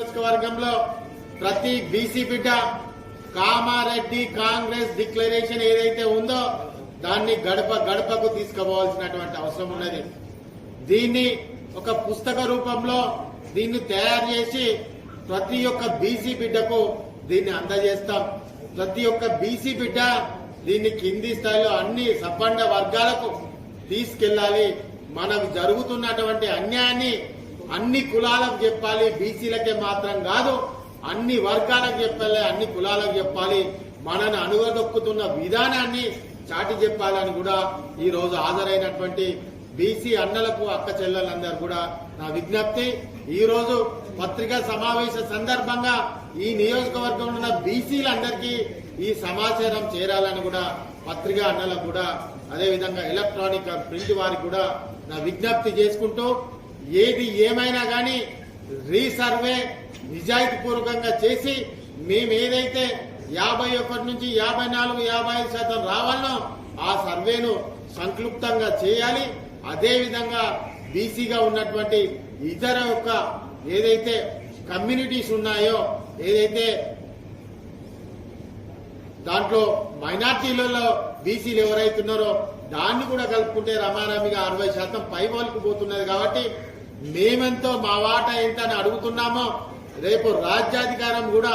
నియోజకవర్గంలో ప్రతి బీసీ బిడ్డ కామారెడ్డి కాంగ్రెస్ డిక్లరేషన్ ఏదైతే ఉందో దాన్ని గడప గడపకు తీసుకుపోవాల్సినటువంటి అవసరం ఉన్నది. దీన్ని ఒక పుస్తక రూపంలో దీన్ని తయారు చేసి ప్రతి ఒక్క బీసీ బిడ్డకు దీన్ని అందజేస్తాం. ప్రతి ఒక్క బీసీ బిడ్డ దీన్ని కింది స్థాయిలో అన్ని సబ్బండ వర్గాలకు తీసుకెళ్లాలి. మనకు జరుగుతున్నటువంటి అన్యాయాన్ని అన్ని కులాలకు చెప్పాలి, బీసీలకే మాత్రం కాదు అన్ని వర్గాలకు చెప్పాలి, అన్ని కులాలకు చెప్పాలి. మనని అణుగదొక్కుతున్న విధానాన్ని చాటి చెప్పాలని కూడా ఈ రోజు హాజరైనటువంటి బీసీ అన్నలకు అక్క చెల్లెలందరూ కూడా నా విజ్ఞప్తి. ఈ రోజు పత్రికా సమావేశ సందర్భంగా ఈ నియోజకవర్గంలో ఉన్న బీసీలందరికీ ఈ సమాచారం చేరాలని కూడా పత్రికా అన్నలకు కూడా అదేవిధంగా ఎలక్ట్రానిక్ ప్రింట్ వారికి కూడా నా విజ్ఞప్తి చేసుకుంటూ ఏది ఏమైనా కానీ రీసర్వే నిజాయితీపూర్వకంగా చేసి మేము ఏదైతే 51 నుంచి 54, 55% రావాలనో ఆ సర్వేను సంక్లుప్తంగా చేయాలి. అదేవిధంగా బీసీగా ఉన్నటువంటి ఇతర యొక్క ఏదైతే కమ్యూనిటీస్ ఉన్నాయో ఏదైతే దాంట్లో మైనార్టీలలో బీసీలు ఎవరైతే ఉన్నారో దాన్ని కూడా కలుపుకుంటే రమారామిగా 60% పై వాళ్ళకు పోతున్నది. కాబట్టి మేమెంతో మా వాటా ఎంత అని అడుగుతున్నామో రేపు రాజ్యాధికారం కూడా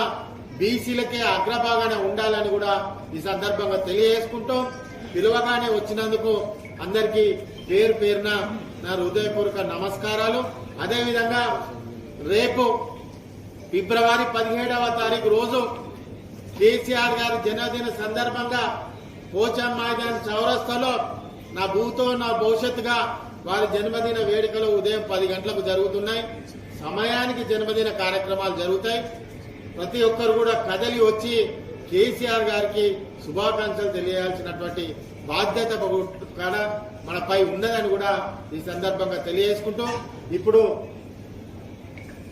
బీసీలకే అగ్రభాగాన ఉండాలని కూడా ఈ సందర్భంగా తెలియజేసుకుంటూ పిలువగానే వచ్చినందుకు అందరికీ పేరు పేరున నా హృదయపూర్వక నమస్కారాలు. అదేవిధంగా రేపు ఫిబ్రవరి 17వ తారీఖు రోజు కేసీఆర్ గారి జన్మదిన సందర్భంగా పోచమ్మ మైదాన్ చౌరస్తాలో నా భూతో నా భవిష్యత్తుగా వారి జన్మదిన వేడుకలు ఉదయం 10 గంటలకు జరుగుతున్నాయి. సమయానికి జన్మదిన కార్యక్రమాలు జరుగుతాయి. ప్రతి ఒక్కరు కూడా కదలి వచ్చి కేసీఆర్ గారికి శుభాకాంక్షలు తెలియాల్సినటువంటి బాధ్యత కూడా మనపై ఉన్నదని కూడా ఈ సందర్భంగా తెలియజేసుకుంటూ ఇప్పుడు